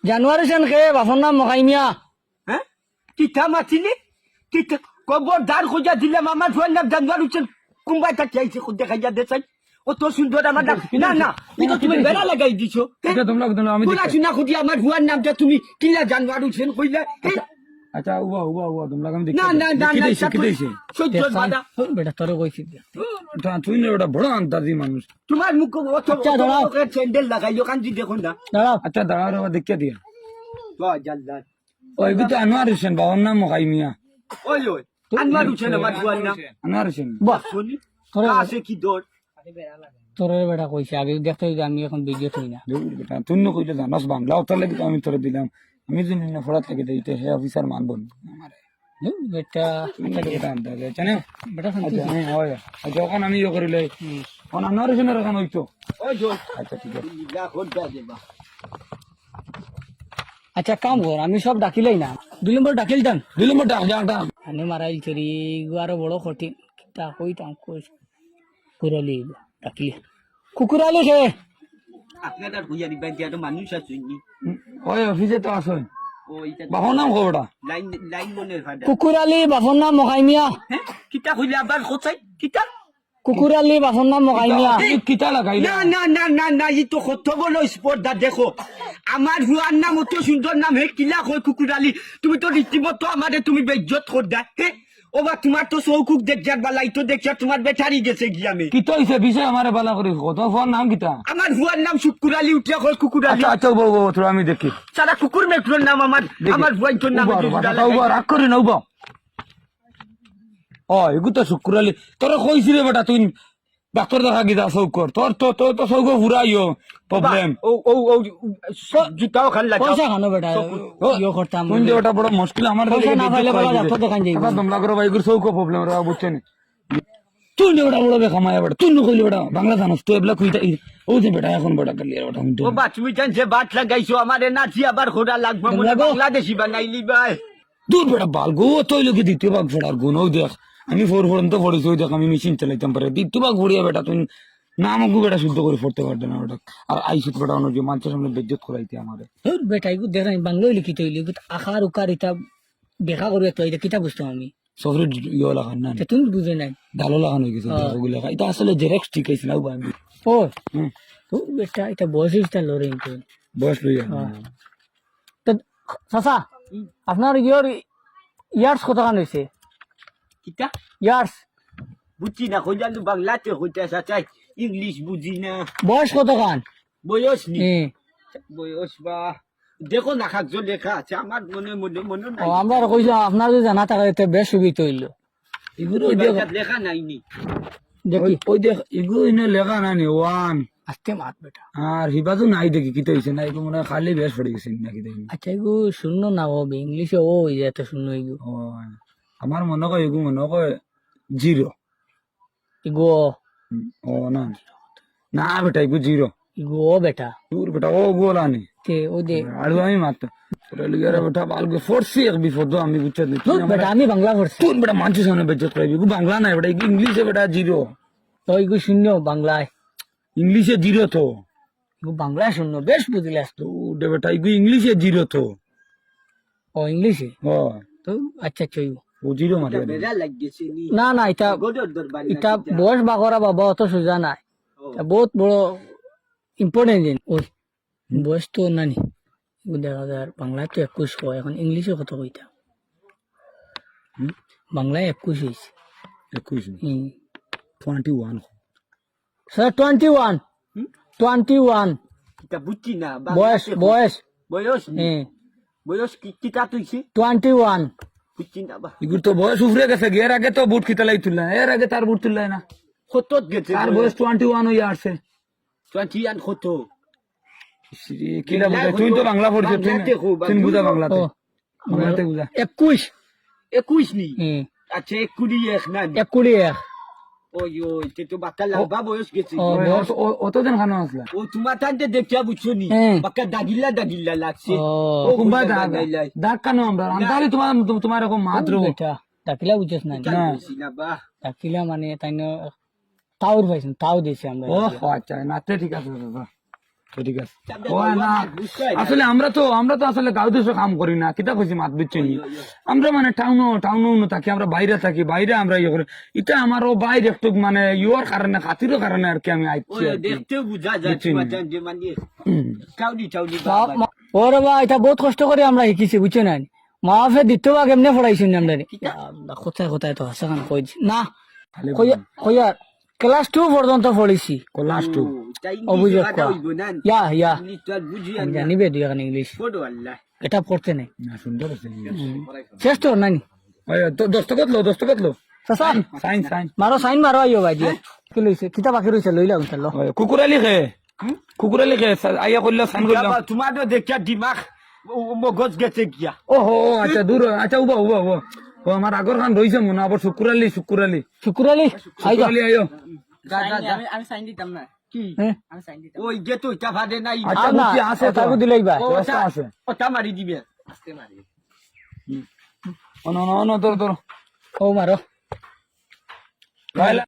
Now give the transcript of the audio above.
জানুয়ারি সেন খে বাপর নাম মখাইমিয়া। হ্যাঁ কিতা মাতিলি কিতা কবর দার খোঁজা দিলাম আমার ফুয়ার নাম জানুয়ার উঠছেন কুম্বাই থাকি আইছে খুঁজে খাইয়া দেখাই অত সুন্দর আমার নাম না না এটা তুমি বেড়া লাগাই দিছো আচ্ছা তোমরা আমি পড়াশোনা খুঁজি আমার ফুয়ার নামটা তুমি কিলা জানুয়ার উঠছেন কইলা আচ্ছা উবা তোমরা আমি না না না কি না দিছে কি দিছে সহ্য বাধা বেটা তোর কইছি তুই না ওটা বড় আন্তাজি মানুষ। তোমার মুখ অত স্যান্ডেল লাগাইলো কান্দি দেখুন না দাঁড়াও। আচ্ছা দাঁড়াও রে দেখিয়া দিয়া জাল্লাদ ওই তো আনোয়ার হোসেন বাবার নাম মখাই মিয়া। ওই ওই আনোয়ার উঠছেন আমার ফুয়ার নাম আনোয়ার হোসেন বাহ শুনি তোরে আছে কি দৌড় তোর বেটা কইছে আগে দেখতে হইবে আমি এখন ভিডিও থই না। বেটা তুই না কইলে জানাস বাংলা ওটার লাগি তো আমি তোরে দিলাম। আমি যদি না পড়াত লাগে দিতে হে অফিসার মানব আমারে বেটা বেটা আন্দাজ জানে বেটা আচ্ছা হ্যাঁ হয় আচ্ছা ওখানে আমি ইয়ে করিলে কোন আনোয়ার হোসেনের ওখানে হইতো। ওই জোর আচ্ছা ঠিক আছে যা খোঁজা দেবা আচ্ছা কাম কর আমি সব ডাকিলাই না 2 নম্বর ডাকিল দান দিলে মোটা ডাক আনে মারাইল চুরি আরো বড় কঠিন তা কইতাম কই কুকুরালি ডাকিলে কুকুরালি সে আপনার ভুইয়া দিবেন যে তো মানুষ আছে ওই অফিসে তো আসেন ওইটা বাবার নাম খবরটা লাইন লাইন মনের ভাড়া কুকুরালি বাপর নাম মখাইমিয়া। হ্যাঁ কিতা কইলে আবার খোঁচাই কিতা কুকুরালি বাপর নাম মখাইমিয়া। কিতা লাগাইলে না না না না না ই তো কত বড় স্পর্ধা দেখো আমার ভুয়ার নাম অত সুন্দর নাম হে কিলা কই কুকুরালি তুমি তো রীতিমতো আমাদের তুমি বেজ্জত কর দা হে ও বা তোমার তো চৌকুক দেখার বালাই তো দেখিয়া তোমার বেচারি গেছে গিয়া আমি কিতা হইছে বিষয় আমারে বালা করে কত ফোন নাম কিতা আমার ভুয়ার নাম শুকুরালি উঠিয়া কই কুকুরালি আচ্ছা আচ্ছা তোরা আমি দেখি সারা কুকুর মেট্রোর নাম আমার ভুয়াইটোর নাম রাগ করি না উবা ও এগু তো শুক্রালি তোর কইছি রে বেটা তুই ডাক্তার দেখা গিয়া চৌকর তোর তো তো তো চৌক ফুরাইও প্রবলেম ও ও ও জুতাও খান লাগা পয়সা খানো বেটা ইয়ে করতাম তুই যে ওটা বড় মুশকিল আমার পয়সা না পাইলে বাবা ডাক্তার দেখান যাইব। তোমরা করে ভাই চৌক প্রবলেম রা বুঝছেন তুই যে ওটা বড় বেখামায়া বেটা তুই কইলি বেটা বাংলা জানোস তুই এবলা কইতা ও যে বেটা এখন বেটা কালিয়ার বেটা ও বা তুমি জান যে বাট লাগাইছো আমারে নাচি আবার খোড়া লাগবে মনে বাংলাদেশি বানাইলি ভাই দূর বেটা বাল গো তুই লোকে দ্বিতীয় ভাগ ফোড়ার গুণ দেখ আমি ফোড়ন্ত পড়েছি ওই দেখ আমি মেশিন চালাইতাম পারে দ্বিতীয় ভাগ ফোড়িয়া বেটা তুই না আমাকে বেটা শুদ্ধ করে পড়তে পারবে না বেটা আর আইসিত বেটা অন্য যে মানুষের সামনে বেজ্জত করাইতে আমারে বেটা এগু দেখ বাংলা লিখিত হইলি আকার উকার এটা দেখা করবে তো এটা কিতা বুঝতাম আমি সফরে ইয়ে লাগান না তুমি বুঝে নাই ডালো লাগানো হয়ে গেছে ওগুলো এটা আসলে জেরেক্স ঠিক আছে না আমি ও হুম তো বেটা এটা বয়স এটা লড়ে কিন্তু বয়স লইয়া তো চাচা আপনার ইয়ার্স কত কান হয়েছে কিতা ইয়ার্স বুঝছি না কইলাম বাংলাতে হইতে চাই ইংলিশ বুঝি না বয়স কত কান বয়স নি বয়স বা দেখো না কাকজন লেখা আছে আমার মনে মনে মনে নাই ও আমরা কইলাম আপনার যদি জানা থাকে তো বেশ সুবিধা হইল এগুলো লেখা নাইনি দেখি ওই দেখ এগুলো ইনে লেখা নাই ওয়ান আস্তে মাত বেটা আর হিবাজু নাই দেখি কি হইছে না এগুলো মনে হয় খালি বেশ পড়ে গেছে নাকি দেখি আচ্ছা এগু শূন্য না হবে ইংলিশে ও এত শূন্য এগু ও আমার মনে কয় এগুলো মনে কয় জিরো এগু ও না না বেটা এগুলো জিরো এগু ও বেটা দূর বেটা ও গোলা নেই তে ও দে আর আমি মাত্র লিগারে বেটা বালকে ফোর্সি এক বিপদ আমি বুঝতে বেটা আমি বাংলা পড়ছি তুই বেটা মানুষের সামনে বেজ্জত করাইবি এগুলো বাংলা নাই বেটা ইংলিশে বেটা জিরো তো এগু শূন্য বাংলায় ইংলিশে জিরো তো এগু বাংলায় শূন্য বেশ বুঝলে তো বেটা এগুলো ইংলিশে জিরো তো ও ইংলিশে ও তো আচ্ছা চইব ও জিরো মারিয়া দে বেজা লাগিয়েছে নি না না এটা গোদর দরবার এটা বয়স বাগরা বাবা অত সোজা নাই এটা বহুত বড় ইম্পর্টেন্ট জিনিস ওই বয়স তো নানি দেখা যায় আর বাংলায় তো 21 কয় এখন ইংলিশে কত কইতা বাংলায় 21 হয়েছে 21 স্যার 21 কিতা বুঝছি না বয়স বয়স বয়স নি বয়স কিতা তুইছি 21 বুঝছি না বা এগুলো তো বয়স উফরে গেছে এর আগে তো বুট খিতালাই তুললা এর আগে তার বুট তুললাই না কত গেছে তার বয়স 21 হয়ে আসছে 21 কত কিরা বুঝা তুই তো বাংলা পড়ছিস তুই বুঝা বাংলাতে বাংলাতে বুঝা 21 নি আচ্ছা 21 না 21 ওই ওই তে তো বাক্কা লাগবা বয়স গেছে অত দিন খানো আসলা ও তোমার তাতে দেখিয়া বুঝছো নি বাক্কা দাগিল্লা লাগছে ও কুম্বা দাগ কানো আমরা আন্দারে তোমার এরকম মাত্র বেটা ডাকিলা বুঝছ না না বা ডাকিলা মানে তাই তাওর পাইছেন তাও দিয়েছে আমরা ও আচ্ছা নাতে ঠিক আছে বাবা ঠিক আছে ও না আসলে আমরা তো আসলে গাঁও দেশে কাম করি না কিতা কইছি মাত বুঝছি নি আমরা মানে টাউন থাকি আমরা বাইরে থাকি বাইরে আমরা ইয়ে করি এটা আমারও বাইরে একটু মানে ইয়োর কারণে খাতিরও কারণে আর কি আমি আইছি আর কি। দেখতেও বুঝা যায় যে মানে চাউনি ওরে বা এটা বহুত কষ্ট করে আমরা শিকিছি বুঝছো না মা বাপে দ্বিতীয় ভাগ এমনি পড়াইছেন আমরা কোথায় কোথায় তো হাসা খান কইছি না খালি কইয়া ক্লাস 2 পর্যন্ত পড়েছি ক্লাস 2 অভিযোগ করা ইয়া বুঝি আমি জানিবে দুই এখন ইংলিশ বড় আল্লাহ এটা পড়তে নেই না সুন্দর আছে শেষ তো নানি ওই তো দস্তখত লো সাইন মারো সাইন মারো আইও ভাই দিয়ে কি লইছে কিতা বাকি রইছে লইলা উঠালো কুকুরালি খে আইয়া করলো সাইন করলো তোমার তো দেখিয়া দিমাগ মগজ গেছে গিয়া ওহো আচ্ছা দূর আচ্ছা উবা ও আমার আগর খান রইছে মনে আবার শুকুরালি শুকুরালি আইগা আইও আমি সাইন দিতাম না কি হ্যাঁ আমি সাইন দিতাম ওই যে তো ইটা ভাদে নাই আচ্ছা আর না বুঝছি আছে তো তাকু দিলাইবা ব্যবস্থা আছে ওটা মারি দিবে আস্তে মারি ও না তোর ও মারো